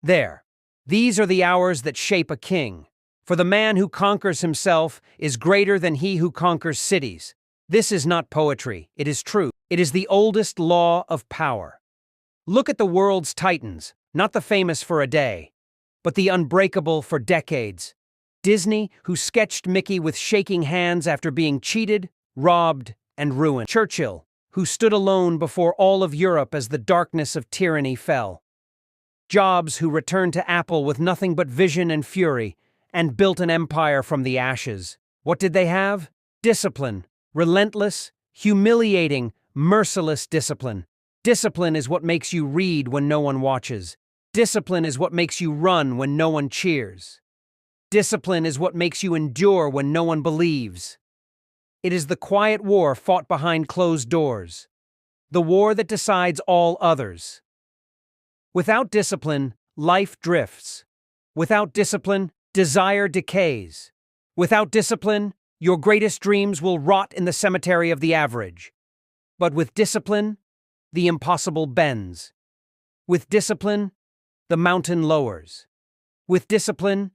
There. These are the hours that shape a king. For the man who conquers himself is greater than he who conquers cities. This is not poetry, it is truth. It is the oldest law of power. Look at the world's titans, not the famous for a day, but the unbreakable for decades. Disney, who sketched Mickey with shaking hands after being cheated, robbed, and ruined. Churchill, who stood alone before all of Europe as the darkness of tyranny fell. Jobs, who returned to Apple with nothing but vision and fury, and built an empire from the ashes. What did they have? Discipline. Relentless, humiliating, merciless discipline. Discipline is what makes you read when no one watches. Discipline is what makes you run when no one cheers. Discipline is what makes you endure when no one believes. It is the quiet war fought behind closed doors. The war that decides all others. Without discipline, life drifts. Without discipline, desire decays. Without discipline, your greatest dreams will rot in the cemetery of the average. But with discipline, the impossible bends. With discipline, the mountain lowers. With discipline,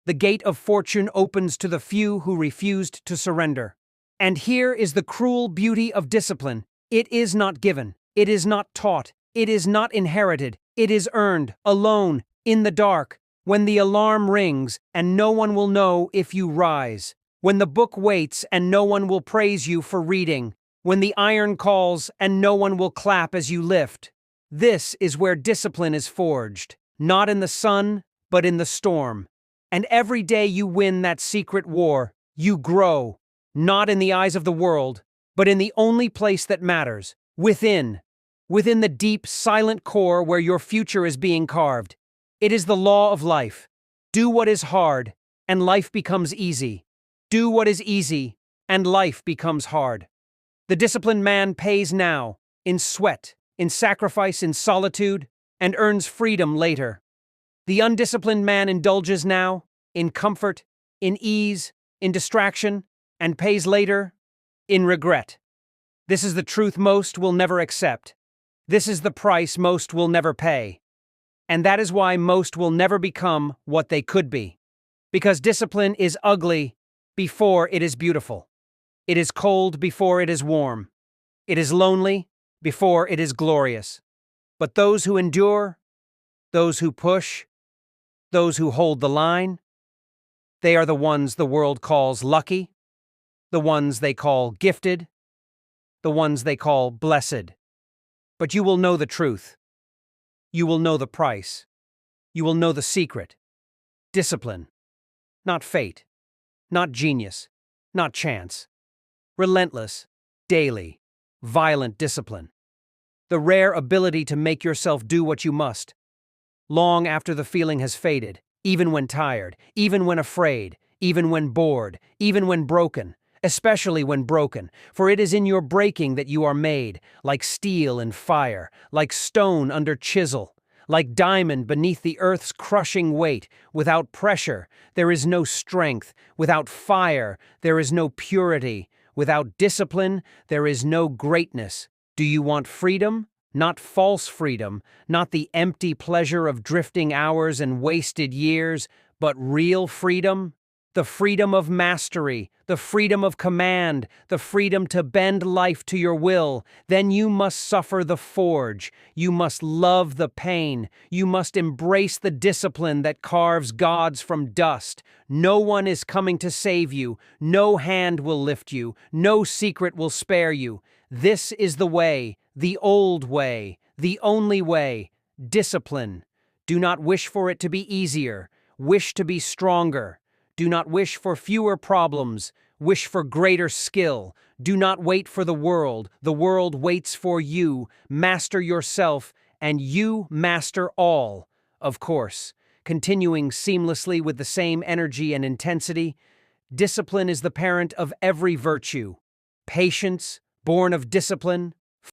the gate of fortune opens to the few who refused to surrender. And here is the cruel beauty of discipline. It is not given. It is not taught. It is not inherited. It is earned, alone, in the dark, when the alarm rings and no one will know if you rise. When the book waits and no one will praise you for reading. When the iron calls and no one will clap as you lift. This is where discipline is forged, not in the sun, but in the storm. And every day you win that secret war, you grow, not in the eyes of the world, but in the only place that matters, within the deep, silent core where your future is being carved. It is the law of life. Do what is hard, and life becomes easy. Do what is easy, and life becomes hard. The disciplined man pays now, in sweat, in sacrifice, in solitude, and earns freedom later. The undisciplined man indulges now, in comfort, in ease, in distraction, and pays later, in regret. This is the truth most will never accept. This is the price most will never pay. And that is why most will never become what they could be. Because discipline is ugly before it is beautiful. It is cold before it is warm. It is lonely before it is glorious. But those who endure, those who push, those who hold the line, they are the ones the world calls lucky, the ones they call gifted, the ones they call blessed. But you will know the truth. You will know the price. You will know the secret. Discipline. Not fate. Not genius. Not chance. Relentless, daily, violent discipline. The rare ability to make yourself do what you must, long after the feeling has faded, even when tired, even when afraid, even when bored, even when broken, especially when broken, for it is in your breaking that you are made, like steel in fire, like stone under chisel, like diamond beneath the earth's crushing weight. Without pressure, there is no strength. Without fire, there is no purity. Without discipline, there is no greatness. Do you want freedom? Not false freedom, not the empty pleasure of drifting hours and wasted years, but real freedom? The freedom of mastery, the freedom of command, the freedom to bend life to your will. Then you must suffer the forge. You must love the pain. You must embrace the discipline that carves gods from dust. No one is coming to save you. No hand will lift you. No secret will spare you. This is the way, the old way, the only way. Discipline. Do not wish for it to be easier. Wish to be stronger. Do not wish for fewer problems. Wish for greater skill. Do not wait for the world. The world waits for you. Master yourself, and you master all. Of course, continuing seamlessly with the same energy and intensity, discipline is the parent of every virtue. Patience, born of discipline,